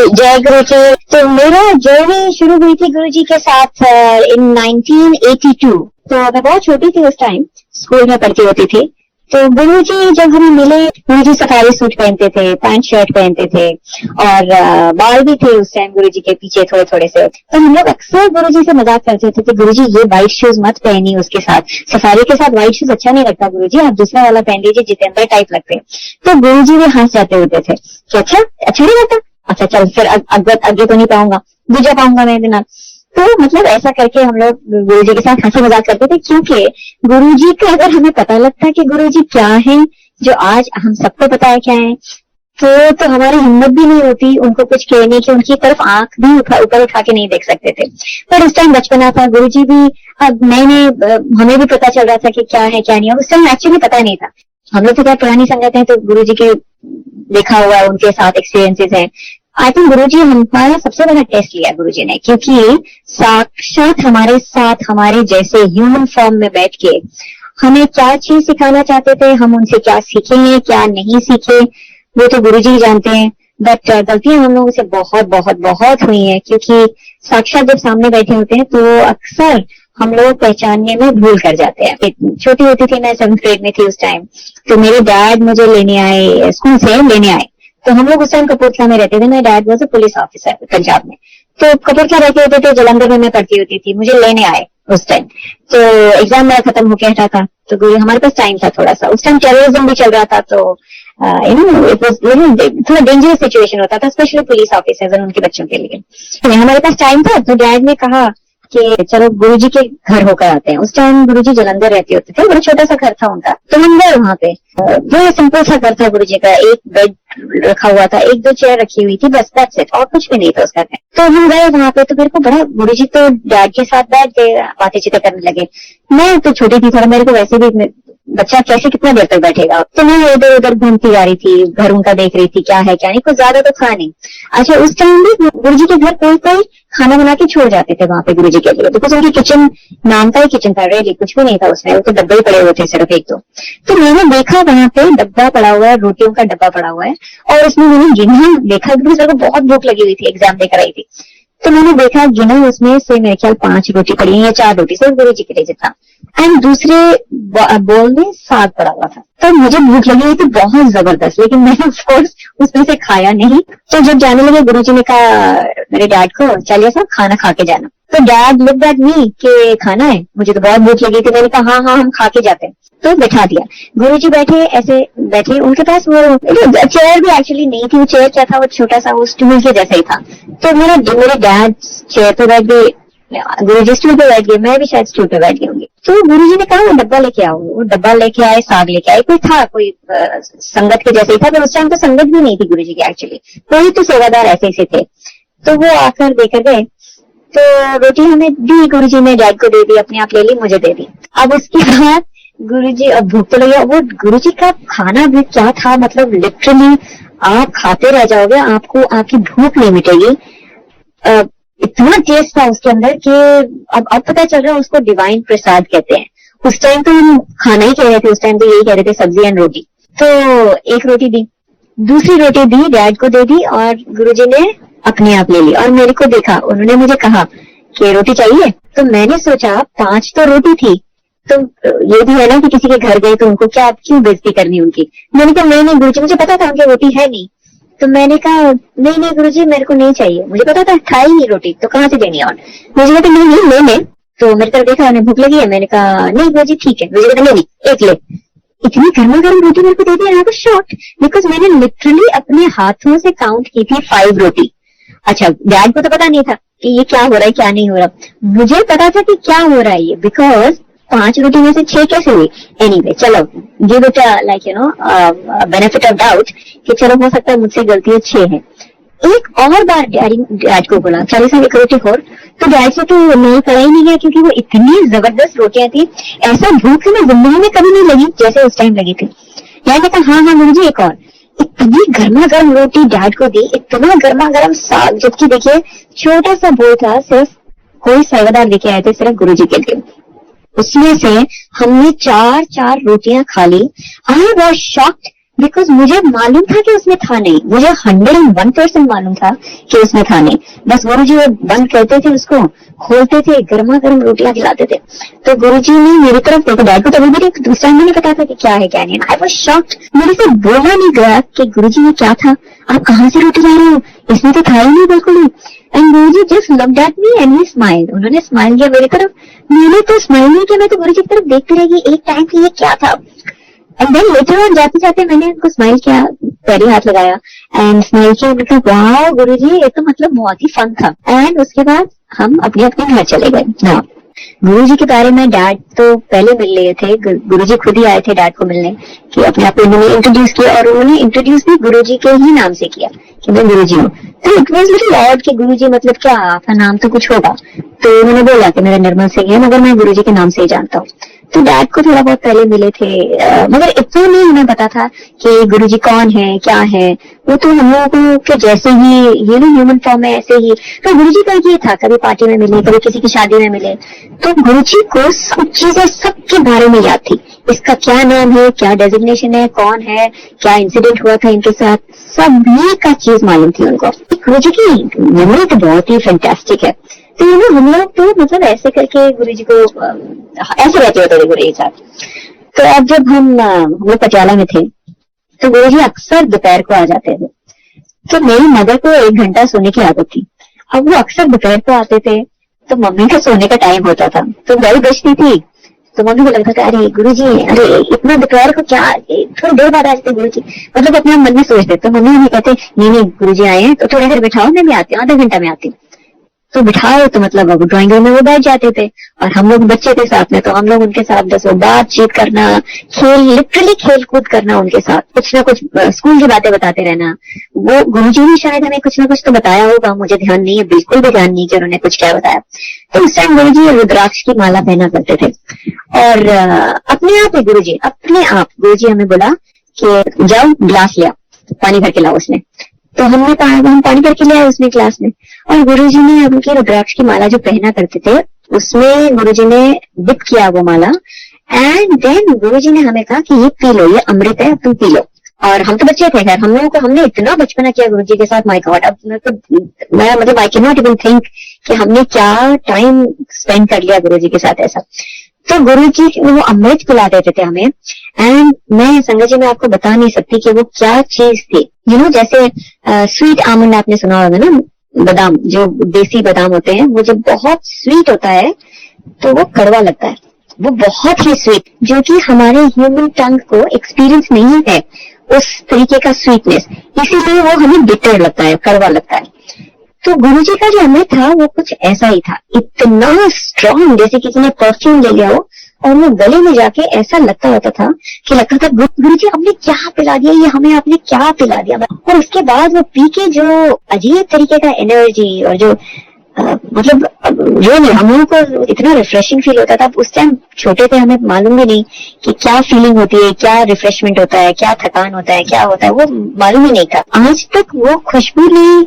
जय गुरु जी। तो मेरा जर्नी शुरू हुई थी गुरु जी के साथ इन 1982। तो मैं बहुत छोटी थी उस टाइम, स्कूल में पढ़ती होती थी। तो गुरु जी जब हमें मिले, गुरु जी सफारी सूट पहनते थे, पैंट शर्ट पहनते थे और बाल भी थे उस टाइम गुरु जी के पीछे थोड़े थोड़े से। तो हम लोग अक्सर गुरु जी से मजाक करते थे कि गुरु जी ये व्हाइट शूज मत पहनिए, उसके साथ सफारी के साथ व्हाइट शूज अच्छा नहीं लगता गुरु जी, आप दूसरा वाला पहन लीजिए, जितेंद्र टाइप लगते हैं। तो गुरु जी भी हंस जाते होते थे कि अच्छा नहीं लगता, अच्छा चल फिर आगे तो नहीं पाऊंगा, दूजा पाऊंगा मैं बिना। तो मतलब ऐसा करके हम लोग गुरु जी के साथ हंसी मजाक करते थे, क्योंकि गुरु जी का अगर हमें पता लगता कि गुरु जी क्या है, जो आज हम सबको पता है क्या है, तो हमारी हिम्मत भी नहीं होती उनको कुछ कहने की, उनकी तरफ आंख भी ऊपर उठा के नहीं देख सकते थे। पर उस टाइम बचपना था, गुरु जी भी अब हमें भी पता चल रहा था कि क्या है क्या नहीं है। उस टाइम एक्चुअली पता नहीं था, हम लोग तो क्या पुरानी संगत है, तो गुरु जी के देखा हुआ है, उनके साथ एक्सपीरियंसेस है। आई थिंक गुरु जी हमारा सबसे बड़ा टेस्ट लिया गुरु जी ने, क्योंकि साक्षात हमारे साथ हमारे जैसे ह्यूमन फॉर्म में बैठ के हमें क्या चीज सिखाना चाहते थे, हम उनसे क्या सीखेंगे क्या नहीं सीखे वो तो गुरु जी जानते हैं। बट गलतियां हम लोगों से बहुत बहुत बहुत हुई हैं, क्योंकि साक्षात जब सामने बैठे होते हैं तो अक्सर हम लोग पहचानने में भूल कर जाते हैं। छोटी होती थी मैं, 7th ग्रेड में थी उस टाइम। तो मेरे डैड मुझे लेने आए, स्कूल से लेने आए। तो हम लोग उस टाइम कपूरथला में रहते थे, मेरे dad was a police officer Punjab में। तो कपूरथला रहते होते थे, जलंधर में मैं पढ़ती होती थी, मुझे लेने आए उस टाइम। तो एग्जाम मेरा खत्म होके हटा था, तो हमारे पास टाइम था थोड़ा सा। उस टाइम टेररिज्म भी चल रहा था, तो थोड़ा डेंजरस सिचुएशन होता था, स्पेशली पुलिस ऑफिसर्स और उनके बच्चों के लिए। हमारे पास टाइम था, तो डैड ने कहा कि चलो गुरुजी के घर होकर आते हैं। उस टाइम गुरुजी जलंधर रहते होते थे, बड़ा छोटा सा घर था उनका। तो हम गए वहां पे, वो सिंपल सा घर था गुरुजी का, एक बेड रखा हुआ था, 1-2 चेयर रखी हुई थी, बस दैट्स इट, और कुछ भी नहीं था उसका घर। तो हम गए वहां पे, तो मेरे को बड़ा, गुरुजी तो डैड के साथ बैठ के बातें चीतें करने लगे। मैं तो छोटी थी थोड़ा, मेरे को वैसे भी बच्चा कैसे कितना देर तक बैठेगा, तो मैं इधर उधर घूमती जा रही थी, घर उनका देख रही थी क्या है क्या नहीं, कुछ ज्यादा तो था नहीं। अच्छा, उस टाइम भी गुरुजी के घर कोई खाना बना के छोड़ जाते थे वहां पे गुरुजी के लिए, बिकॉज उनकी किचन नाम का ही किचन था, रेली कुछ भी नहीं था उसमें, वो तो डब्बे ही पड़े हुए थे सिर्फ 1-2। तो मैंने देखा वहां पे डब्बा पड़ा हुआ है, रोटियों का डब्बा पड़ा हुआ है, और उसमें मैंने गिना, देखा, बिकॉज मेरे को बहुत भूख लगी हुई थी, एग्जाम देकर आई थी। तो मैंने देखा, गिना, उसमें से मेरे ख्याल 5 रोटी पड़ी है या 4 रोटी, सिर्फ गुरुजी के लिए जितना, एंड दूसरे बोल में साग पड़ा हुआ था। तो मुझे भूख लगी हुई थी बहुत जबरदस्त, लेकिन मैंने ऑफकोर्स उसमें से खाया नहीं। तो जब जाने लगे गुरुजी ने कहा मेरे डैड को, चलिए साहब खाना खा के जाना। तो डैड लुक्ड एट मी कि खाना है, मुझे तो बहुत भूख लगी थी। मैंने कहा हाँ हम खा के जाते हैं। तो बैठा दिया, गुरुजी बैठे, ऐसे बैठे, उनके पास वो चेयर भी एक्चुअली नहीं थी, वो चेयर क्या था, वो छोटा सा वो स्टूल के जैसा ही था। तो मेरे डैड चेयर पे बैठ गए, गुरुजी स्टूल पे बैठ गए, मैं भी शायद स्टूल पे बैठ गई होंगी। तो गुरुजी ने कहा वो डब्बा लेके आओ, वो डब्बा लेके आए, साग लेके आए, कोई संगत के जैसे ही था, पर उस टाइम तो संगत भी नहीं थी गुरुजी की एक्चुअली, कोई तो सेवादार ऐसे से थे। तो वो आकर देकर गए, तो रोटी हमें दी गुरुजी ने, डैड को दे दी, अपने आप ले ली, मुझे दे दी। अब उसके बाद गुरुजी, अब भूख तो लगी, वो गुरुजी का खाना भी क्या था, मतलब लिटरली आप खाते रह जाओगे, आपको आपकी भूख नहीं मिटेगी, इतना टेस्ट था उसके अंदर कि अब पता चल रहा है उसको डिवाइन प्रसाद कहते हैं। उस टाइम तो हम खाना ही कह रहे थे, उस टाइम तो यही कह रहे थे, सब्जी एंड रोटी। तो एक रोटी दी, दूसरी रोटी दी, डैड को दे दी, और गुरुजी ने अपने आप ले ली। और मेरे को देखा, उन्होंने मुझे कहा कि रोटी चाहिए। तो मैंने सोचा 5 तो रोटी थी, तो ये भी है ना कि किसी के घर गए तो उनको क्यों बेइज्जती करनी उनकी। मैंने कहा नहीं गुरुजी, मुझे पता था उनकी रोटी है नहीं। तो मैंने कहा नहीं गुरुजी, मेरे को नहीं चाहिए, मुझे पता था खाई नहीं रोटी, तो कहाँ से देनी। और मुझे कहते नहीं ले। तो मेरी तरफ देखा, उन्हें भूख लगी है, मैंने कहा नहीं गुरुजी ठीक है। मुझे कहते नहीं एक ले। इतनी गर्मा गर्म रोटी मेरे को दे दी, आई वाज शॉक्ड, बिकॉज मैंने लिटरली अपने हाथों से काउंट की थी 5 रोटी। अच्छा, डैड को तो पता नहीं था कि ये क्या हो रहा है क्या नहीं हो रहा, मुझे पता था कि क्या हो रहा है ये, बिकॉज 5 रोटी में से 6 कैसे हुई। एनीवे, चलो give it like benefit of doubt कि चलो हो सकता है मुझसे गलती 6 है। एक और बार डैड को बोला चलिए साहब एक रोटी और, तो डैड से तो नहीं करा ही नहीं गया, क्योंकि वो इतनी जबरदस्त रोटियां थी, ऐसा भूख में जिंदगी में कभी नहीं लगी जैसे उस टाइम लगी थी। डैड ने कहा हाँ मुझे एक और। इतनी गर्मा गर्म रोटी डैड को दी, इतना गर्मा गर्म साग, जबकि देखिए छोटा सा बोल था, सिर्फ कोई सेवादार लेके आए थे सिर्फ गुरुजी के लिए। उसमें से हमने 4 रोटियां खा ली। आई वाज शॉक्ड, बिकॉज मुझे मालूम था कि उसमें था नहीं, मुझे 101% मालूम था कि उसमें था नहीं। बस गुरुजी वो बंद करते थे, उसको खोलते थे, गर्मा गर्म रोटियां खिलाते थे। तो गुरुजी ने मेरी तरफ देखो, डैड को तो अभी भी दूसरा नहीं पता था कि क्या है क्या नहीं। आई वाज शॉक्ड, मेरे से बोला नहीं गया कि गुरुजी ये क्या था, आप कहाँ से रोटी ला रहे हो, इसमें तो था ही नहीं बिल्कुल ही। And Guruji just looked at me and he smiled, उन्होंने स्माइल किया मेरी तरफ, मैंने तो स्माइल नहीं किया, मैं तो गुरुजी की तरफ देखती रह गई एक टाइम पे, ये क्या था। एंड देन लेटर ऑन जाते जाते मैंने उनको स्माइल किया, पैरी हाथ लगाया एंड स्माइल किया, मतलब वाह गुरुजी ये तो मतलब बहुत ही फन था। एंड उसके बाद हम अपने अपने घर चले गए। हाँ, गुरुजी के बारे में डैड तो पहले मिल रहे थे, गुरुजी खुद ही आए थे डैड को मिलने, कि अपने आप उन्होंने इंट्रोड्यूस किया, और उन्होंने इंट्रोड्यूस भी गुरुजी के ही नाम से किया कि मैं गुरुजी हूँ। तो इट वॉज लिटिल ऑड कि गुरुजी मतलब क्या, आपका नाम तो कुछ होगा। तो उन्होंने बोला कि मेरा निर्मल सिंह है, मगर मैं गुरुजी के नाम से ही जानता हूँ। तो डैड को थोड़ा बहुत पहले मिले थे, मगर इतना नहीं हमें पता था कि गुरुजी कौन है क्या है। वो तो हम लोगों के जैसे ही ह्यूमन फॉर्म है ऐसे ही। तो गुरुजी का ये था, कभी पार्टी में मिले, कभी किसी की शादी में मिले, तो गुरुजी को सब चीजें सबके बारे में याद थी, इसका क्या नाम है, क्या डेजिग्नेशन है, कौन है, क्या इंसिडेंट हुआ था इनके साथ, सभी का चीज मालूम थी उनको। गुरुजी की मेमोरी तो बहुत ही फैंटास्टिक है। तो हम लोग तो मतलब ऐसे करके गुरुजी को ऐसे रहते होते थे गुरुजी के साथ। तो अब जब हम लोग पटियाला में थे तो गुरुजी अक्सर दोपहर को आ जाते थे। तो मेरी मदर को 1 घंटा सोने की आदत थी, अब वो अक्सर दोपहर को आते थे, तो मम्मी का सोने का टाइम होता था, तो बेल बजती थी, तो मम्मी को लगता था अरे गुरुजी, अरे इतना दोपहर को क्या, थोड़ी देर बाद आ जाते गुरुजी, मतलब अपने मन में सोचते। तो मम्मी हमें कहते नहीं गुरुजी आए हैं तो थोड़ी देर बिठाओ, मैं भी आती हूँ, आधा घंटा में आती हूँ। तो बिठाए तो मतलब अब ड्राइंग रूम में वो बैठ जाते थे, और हम लोग बच्चे थे साथ में, तो हम लोग उनके साथ बस वो बातचीत करना, लिटरली खेल कूद करना उनके साथ, कुछ ना कुछ स्कूल की बातें बताते रहना। वो गुरुजी ने शायद हमें कुछ ना कुछ तो बताया होगा, मुझे ध्यान नहीं है, बिल्कुल भी ध्यान नहीं कि उन्होंने कुछ क्या बताया। तो उस टाइम गुरुजी रुद्राक्ष की माला पहना करते थे, और अपने आप ही गुरुजी हमें बोला कि जाओ ग्लास ले आओ, पानी भर के लाओ उसमें। तो हम पानी भर के ले आए उसमें ग्लास में, और गुरुजी ने उनकी रुद्राक्ष की माला जो पहना करते थे उसमें गुरुजी ने डिप किया वो माला, एंड देन गुरुजी ने हमें कहा कि ये पी लो, ये अमृत है, तुम पी लो। और हम तो बच्चे थे खैर, हम लोगों को हमने इतना बचपना किया गुरुजी के साथ, माय गॉड, अब मैं मतलब I can not even think कि हमने क्या टाइम स्पेंड कर लिया गुरुजी के साथ ऐसा। तो गुरुजी वो अमृत पिला देते थे हमें, एंड मैं संगत जी मैं आपको बता नहीं सकती कि वो क्या चीज थी। जैसे स्वीट आमंड आपने सुना होगा ना, बादाम, जो देसी बादाम होते हैं, वो जब बहुत स्वीट होता है तो वो कड़वा लगता है, वो बहुत ही स्वीट, जो कि हमारे ह्यूमन टंग को एक्सपीरियंस नहीं है उस तरीके का स्वीटनेस, इसीलिए वो हमें बिटर लगता है, कड़वा लगता है। तो गुरुजी का जो अमृत था वो कुछ ऐसा ही था, इतना स्ट्रॉन्ग, जैसे किसी ने परफ्यूम ले लिया हो और वो गले में जाके ऐसा लगता होता था कि लगता था गुरुजी आपने क्या पिला दिया, ये हमें आपने क्या पिला दिया। और उसके बाद वो पी के जो अजीब तरीके का एनर्जी, और जो मतलब जो हम लोगों को इतना रिफ्रेशिंग फील होता था। उस टाइम छोटे थे, हमें मालूम भी नहीं कि क्या फीलिंग होती है, क्या रिफ्रेशमेंट होता है, क्या थकान होता है, क्या होता है, वो मालूम ही नहीं था। आज तक वो खुशबू नहीं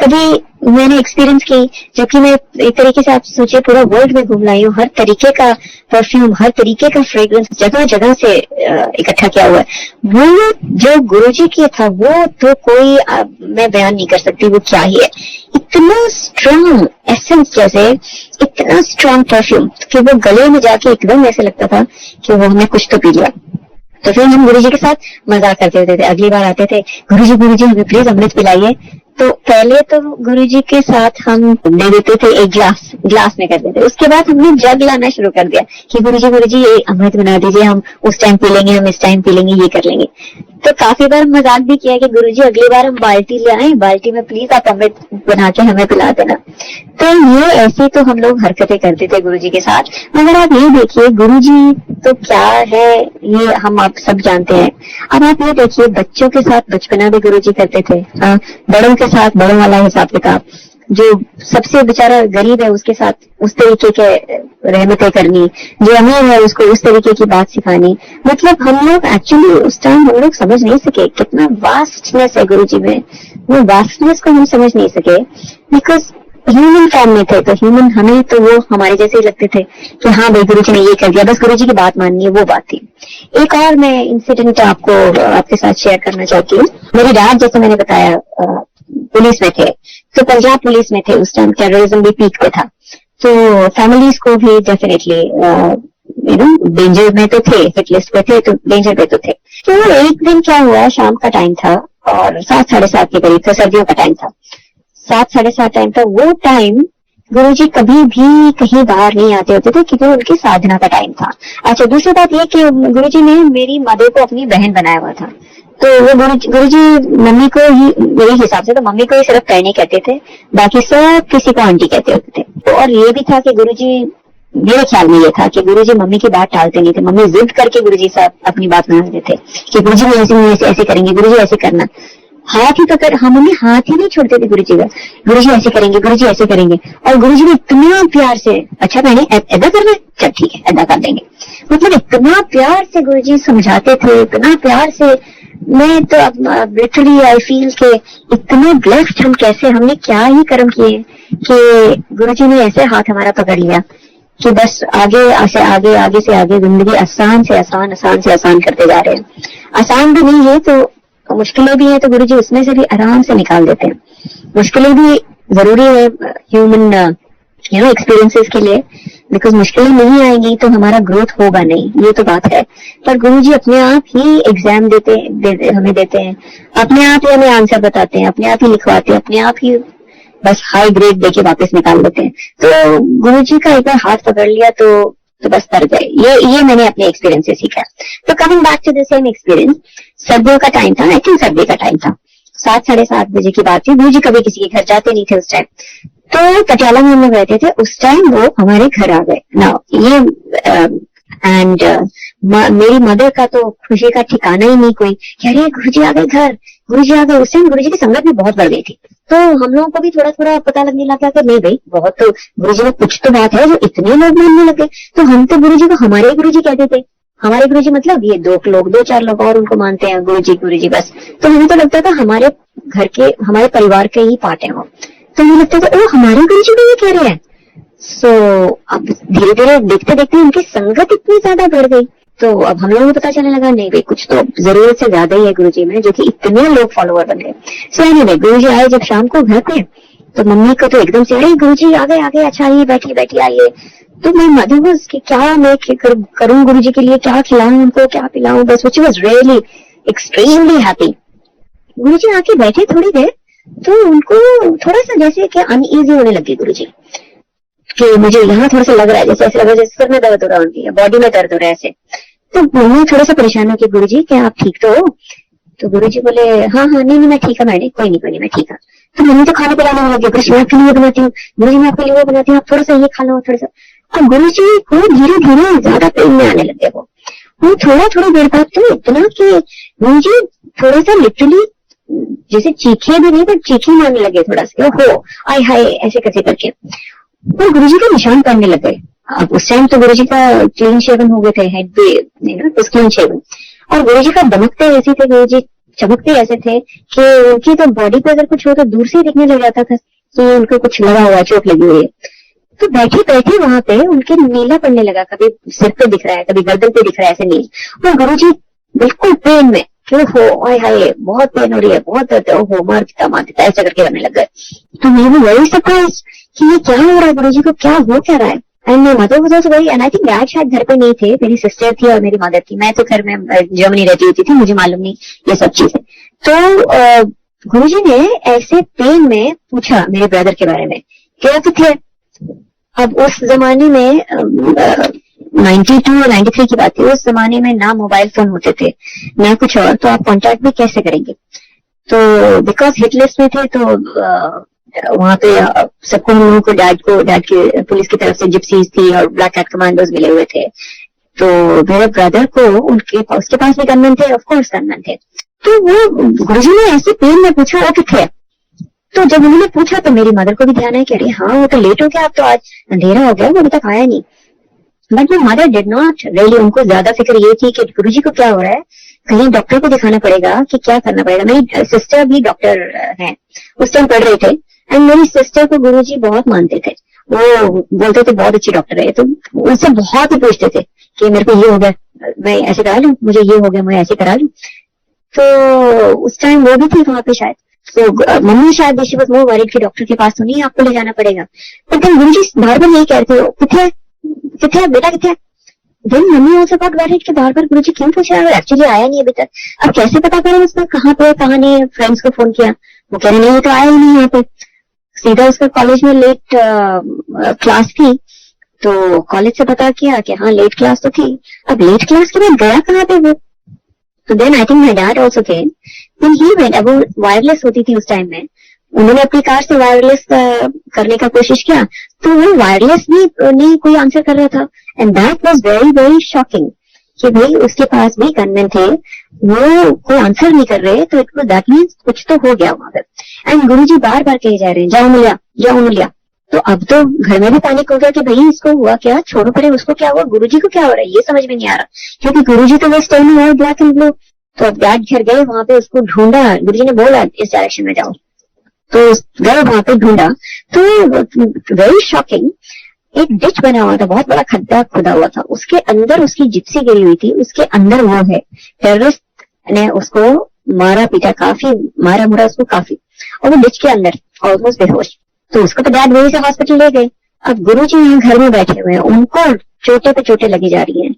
कभी मैंने एक्सपीरियंस की, जबकि मैं एक तरीके से आप सोचिए पूरा वर्ल्ड में घूम लाई हूँ, हर तरीके का परफ्यूम, हर तरीके का फ्रेग्रेंस जगह जगह से इकट्ठा किया हुआ है। वो जो गुरुजी की था वो तो कोई मैं बयान नहीं कर सकती वो क्या ही है। इतना स्ट्रॉन्ग एसेंस, जैसे इतना स्ट्रॉन्ग परफ्यूम कि वो गले में जाके एकदम ऐसे लगता था कि वो हमने कुछ तो पी लिया। तो फिर हम गुरुजी के साथ मजाक करते होते थे, अगली बार आते थे गुरुजी हमें प्लीज अमृत पिलाइए। तो पहले तो गुरुजी के साथ हम दे देते थे, एक ग्लास में कर देते, उसके बाद हमने जग लाना शुरू कर दिया कि गुरुजी ये अमृत बना दीजिए, हम उस टाइम पी लेंगे, हम इस टाइम पी लेंगे, ये कर लेंगे। तो काफी बार मजाक भी किया कि गुरुजी अगली बार हम बाल्टी ले आए, बाल्टी में प्लीज आप अमृत बना के हमें पिला देना। तो ये ऐसी तो हम लोग हरकतें करते थे गुरुजी के साथ। मगर आप ये देखिए गुरुजी तो क्या है ये हम आप सब जानते हैं। अब आप ये देखिए बच्चों के साथ बचपना भी गुरुजी करते थे, बड़ों के साथ बड़ों वाला हिसाब किताब, जो सबसे बेचारा गरीब है उसके साथ उस तरीके के रहमतें करनी, जो अमीर है उसको उस तरीके की बात सिखानी। मतलब हम लोग एक्चुअली उस टाइम हम लोग समझ नहीं सके कितना वास्टनेस है गुरुजी में, वो वास्टनेस को हम समझ नहीं सके बिकॉज ह्यूमन फॉर्म में थे, तो ह्यूमन हमें तो वो हमारे जैसे ही लगते थे कि हाँ भाई गुरुजी ने ये कर दिया, बस गुरुजी की बात माननी है, वो बात थी। एक और मैं इंसिडेंट आपको आपके साथ शेयर करना चाहती हूँ। मेरे डैड, जैसे मैंने बताया, पुलिस में थे, तो पंजाब पुलिस में थे, उस टाइम टेररिज्म भी पीक पे था, तो फैमिलीज को भी डेफिनेटली डेंजर में तो थे, हिट लिस्ट पे थे, तो डेंजर पे तो थे। तो एक दिन क्या हुआ, शाम का टाइम था और 7-7:30 के करीब था, सर्दियों का टाइम था, 7-7:30 टाइम था। वो टाइम गुरुजी कभी भी कहीं बाहर नहीं आते होते थे क्योंकि उनकी साधना का टाइम था। अच्छा, दूसरी बात ये कि गुरुजी ने मेरी मदर को अपनी बहन बनाया हुआ था, तो वो गुरुजी मम्मी को ही, मेरे हिसाब से तो मम्मी को ही सिर्फ कहने कहते थे, बाकी सब किसी को आंटी कहते होते थे। और ये भी था कि गुरुजी, मेरे ख्याल में ये था कि गुरुजी मम्मी की बात टालते नहीं थे, मम्मी जिद करके गुरुजी साहब अपनी बात मानते थे कि गुरुजी नहीं ऐसे करेंगे, गुरुजी ऐसे करना, हाथ ही पकड़, हाँ मम्मी हाथ ही नहीं छोड़ते थे गुरुजी का, गुरुजी ऐसे करेंगे, गुरुजी ऐसे करेंगे। और गुरुजी ने इतना प्यार से, अच्छा बहने ऐदा करना है, चल ठीक है ऐदा कर देंगे, मतलब इतना प्यार से गुरुजी समझाते थे, इतना प्यार से। मैं तो लिटरली आई फील के इतना ब्लेस्ड हम, कैसे हमने क्या ही कर्म किए कि गुरुजी ने ऐसे हाथ हमारा पकड़ लिया कि बस आगे से आगे जिंदगी आसान से आसान करते जा रहे हैं। आसान भी नहीं है तो मुश्किलें भी है, तो गुरुजी उसमें से भी आराम से निकाल देते हैं। मुश्किलें भी जरूरी है ह्यूमन एक्सपीरियंसेस के लिए, बिकॉज मुश्किलें नहीं आएंगी तो हमारा ग्रोथ होगा नहीं, ये तो बात है। पर गुरुजी अपने आप ही एग्जाम हमें देते हैं, अपने आप ही हमें आंसर बताते हैं, अपने आप ही लिखवाते हैं, अपने आप ही बस हाई ग्रेड देके वापस निकाल देते हैं। तो गुरुजी का एक बार हाथ पकड़ लिया तो बस तर गए। ये मैंने अपने एक्सपीरियंस से सीखा। तो coming back to the same experience, सर्दियों का टाइम था, आई थिंक सर्दी का टाइम था, 7-7:30 बजे की बात थी। गुरुजी कभी किसी के घर जाते नहीं थे उस टाइम, तो पटियाला में हम लोग रहते थे उस टाइम, वो हमारे घर आ गए ना ये। एंड मेरी मदर का तो खुशी का ठिकाना ही नहीं कोई, कह रहे गुरुजी आ गए घर, गुरुजी आ गए। उस टाइम गुरुजी की संगत भी बहुत बढ़ गई थी, तो हम लोगों को भी थोड़ा थोड़ा पता लगने लगा कि नहीं भाई बहुत तो गुरुजी में कुछ तो बात है जो इतने लोग मानने लगे। तो हम तो गुरुजी को हमारे गुरुजी कहते थे, हमारे गुरुजी मतलब ये 2-4 लोग और उनको मानते हैं गुरुजी बस। तो हमें तो लगता था हमारे घर के, हमारे परिवार के ही पार्ट है वो, तो हमें लगता था ओ हमारे गुरुजी को ये कह रहे हैं। सो अब धीरे धीरे देखते देखते उनकी संगत इतनी ज्यादा बढ़ गई, तो अब हम लोगों को पता चलने लगा नहीं भाई कुछ तो जरूरत से ज्यादा ही है गुरुजी में, जो कि इतने लोग फॉलोअर बन गए। सो एनीवे गुरुजी आए जब शाम को घर पे, तो मम्मी को तो एकदम से अरे गुरुजी आ गए, अच्छा आइए बैठी आइए। तो मैं मदर वाज कि क्या मैं करूं गुरुजी के लिए, क्या खिलाऊं उनको, क्या पिलाऊं, बस she was really extremely happy. Guruji आके बैठे थोड़ी देर, तो उनको थोड़ा सा जैसे कि अनईजी होने लगे गुरुजी, कि मुझे यहाँ थोड़ा सा लग रहा है, जैसे ऐसे लग रहा है जैसे सर में दर्द हो रहा है उनकी, बॉडी में दर्द हो रहा है ऐसे। तो मम्मी थोड़ा सा परेशान हो कि गुरुजी क्या आप ठीक तो हो? तो गुरुजी बोले हाँ नहीं मैं ठीक है मैडम, कोई नहीं मैं ठीक है। तो मम्मी तो खाना पिलाने लगे, गुरुजी मैं आपके लिए बनाती हूँ, गुरुजी मैं आपके लिए बनाती हूँ, आप थोड़ा सा ये खा लो थोड़ा सा। और गुरुजी को धीरे धीरे ज्यादा पेन में आने लगे, वो थोड़ी देर बाद तो इतना कि गुरुजी थोड़ा सा लिटरली जैसे चीखे भी नहीं पर चीखे मारने लगे थोड़ा सा, हो आय हाय ऐसे कैसे करके, और गुरुजी का निशान पड़ने लग गए। अब उस टाइम तो गुरुजी का क्लीन शेवन हो गए थे, हेड भी क्लीन शेवन, और गुरुजी का दमकते ऐसे थे, गुरुजी चमकते ऐसे थे कि उनकी तो बॉडी पे अगर कुछ हो तो दूर से ही दिखने लग जाता था कि उनको कुछ लगा हुआ, चोट लगी हुई है। तो बैठे वहां पे उनके नीला पड़ने लगा, कभी सिर पे दिख रहा है, कभी गर्दन पे दिख रहा है ऐसे नील, और गुरुजी बिल्कुल पेन में, हो आय हाय बहुत पेन हो रही है, बहुत दर्द है, हो मार देता ऐसा करके करने लग गए। तो मैं भी वही सरप्राइज कि ये क्या हो रहा है गुरुजी को, क्या हो क्या रहा है। And my mother was also very, and I think dad शायद घर पे नहीं थे, मेरी सिस्टर थी और मेरी मदर थी, मैं तो घर में जर्मनी रहती होती थी, मुझे मालूम नहीं ये सब चीजें। तो गुरुजी ने ऐसे पेन में पूछा मेरे ब्रदर के बारे में, क्या थे। अब उस जमाने में 92 और 93 की बात थी, उस जमाने में ना मोबाइल फोन होते थे ना कुछ और, तो आप कांटेक्ट भी कैसे करेंगे। तो बिकॉज हिट लिस्ट में थे, तो वहां पे सबको, हम लोगों को डैड के पुलिस की तरफ से जिप्सीज थी और ब्लैक कैट कमांडोज मिले हुए थे। तो मेरे ब्रदर को उसके पास भी गनमैन थे, ऑफकोर्स गनमैन थे। तो वो गुरुजी ने ऐसे पेन में पूछा वो किथे। तो जब उन्होंने पूछा तो मेरी मदर को भी ध्यान है कि अरे हाँ वो तो लेट हो गया, अब तो आज अंधेरा हो गया, वो अभी तक आया नहीं। But my mother did not really, उनको ज्यादा फिक्र ये थी कि गुरुजी को क्या हो रहा है, कहीं डॉक्टर को दिखाना पड़ेगा कि क्या करना पड़ेगा। मेरी सिस्टर भी डॉक्टर है, उस टाइम पढ़ रहे थे, एंड मेरी सिस्टर को गुरुजी बहुत मानते थे, वो बोलते थे बहुत अच्छी डॉक्टर है, तो उनसे बहुत ही पूछते थे कि मेरे को ये हो गया मैं ऐसे करा लूं, मुझे ये हो गया मैं ऐसे करा लूं। तो उस टाइम वो भी थी वहां पे शायद, तो मम्मी शायद शी वाज मोर वरीड कि डॉक्टर के पास तो नहीं आपको ले जाना पड़ेगा। पर गुरुजी बार बार यही कहते हो किथे बेटा किथे। Then mummy also got worried कि बार बार गुरुजी क्यों पूछ रहा है, एक्चुअली आया नहीं अभी तक, अब कैसे पता करें उसका कहाँ पे कहाँ नहीं। फ्रेंड्स को फोन किया, वो कह रहे नहीं तो आया ही नहीं यहाँ पे। सीधा उसका कॉलेज में लेट क्लास थी, तो कॉलेज से पता किया कि हाँ लेट क्लास तो थी। अब लेट क्लास के बाद गया कहाँ पे वो। तो then I think my dad also came, then he went. अब वो वायरलेस होती थी उस टाइम में, उन्होंने अपनी कार से वायरलेस करने का कोशिश किया, तो वो वायरलेस भी नहीं कोई आंसर कर रहा था। And that was very very shocking कि भाई उसके पास भी गनमैन थे, वो कोई आंसर नहीं कर रहे, तो इट दैट मीन्स कुछ तो हो गया वहां पर। एंड गुरुजी बार बार कहे जा रहे हैं जाओ मिलिया जाओ मिलिया। तो अब तो घर में भी पैनिक हो गया कि भाई इसको हुआ क्या, छोड़ो परे उसको क्या हुआ, गुरुजी को क्या हो रहा है ये समझ में नहीं आ रहा, क्योंकि गुरुजी तो बस tell me all black and blue. तो अब डैड घर गए वहां पे, उसको ढूंढा, गुरुजी ने बोला इस डायरेक्शन में जाओ, तो गए वहां पे ढूंढा, तो वेरी शॉकिंग एक डिच बना हुआ था, बहुत बड़ा खड्डा खुदा हुआ था, उसके अंदर उसकी जिप्सी गिरी हुई थी, उसके अंदर वो है टेररिस्ट ने उसको मारा पीटा, काफी मारा मुरा उसको काफी, और वो डिच के अंदर ऑलमोस्ट बेहोश। तो उसको तो डैड वही से हॉस्पिटल ले गए। अब गुरुजी यहाँ घर में बैठे हुए हैं, उनको चोटे पे चोटें लगी जा रही हैं,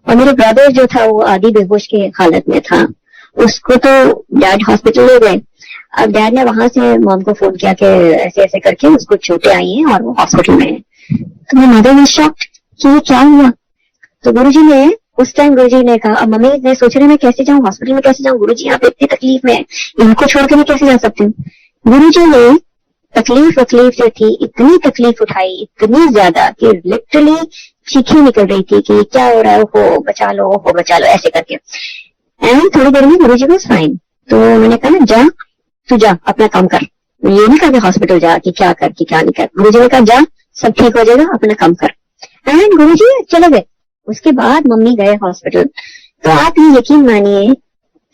और मेरे ब्रदर जो था वो आधी बेहोश की हालत में था, उसको तो डैड हॉस्पिटल ले गए। अब डैड ने वहां से मॉम को फोन किया कि ऐसे ऐसे करके उसको चोटें आई हैं और वो हॉस्पिटल में है। तो मेरी मदर वाज शॉक्ड कि ये क्या हुआ। तो गुरुजी ने उस टाइम गुरुजी ने कहा, अब मम्मी ने सोच रहे मैं कैसे जाऊं हॉस्पिटल में, कैसे जाऊं, गुरुजी यहाँ पे इतनी तकलीफ में है, इनको छोड़ के मैं कैसे जा सकती हूँ। गुरुजी ने तकलीफ जो थी इतनी तकलीफ उठाई, इतनी ज्यादा कि लिटरली चीखें निकल रही थी कि क्या हो रहा है, हो बचा लो ऐसे करके। एंड थोड़ी देर में गुरुजी वाज फाइन। तो मैंने कहा जा तू जा अपना काम कर, ये नहीं कहा हॉस्पिटल जा कि क्या कर कि क्या नहीं कर। गुरुजी ने कहा जा सब ठीक हो जाएगा अपना काम कर। एंड गुरुजी चले गए। उसके बाद मम्मी गए हॉस्पिटल। तो आप ये यकीन मानिए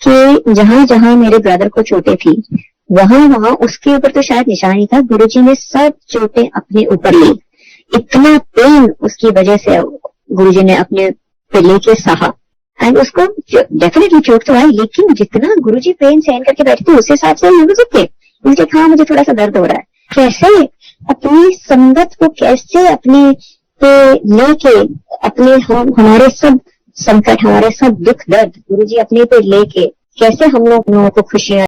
कि जहां जहां मेरे ब्रदर को चोटें थी वहां उसके ऊपर तो शायद निशान ही था, गुरुजी ने सब चोटें अपने ऊपर ली। इतना पेन उसकी वजह से गुरुजी ने अपने पे लेके सहा। एंड उसको डेफिनेटली चोट तो आई, लेकिन जितना गुरुजी पेन सहन करके बैठे थे उस हिसाब से मुझे हाँ मुझे थोड़ा सा दर्द हो रहा है। कैसे अपनी संगत को कैसे अपने पे लेके अपने हमारे सब संकट हमारे सब दुख दर्द गुरुजी अपने पे लेके कैसे हम लोगों को खुशियां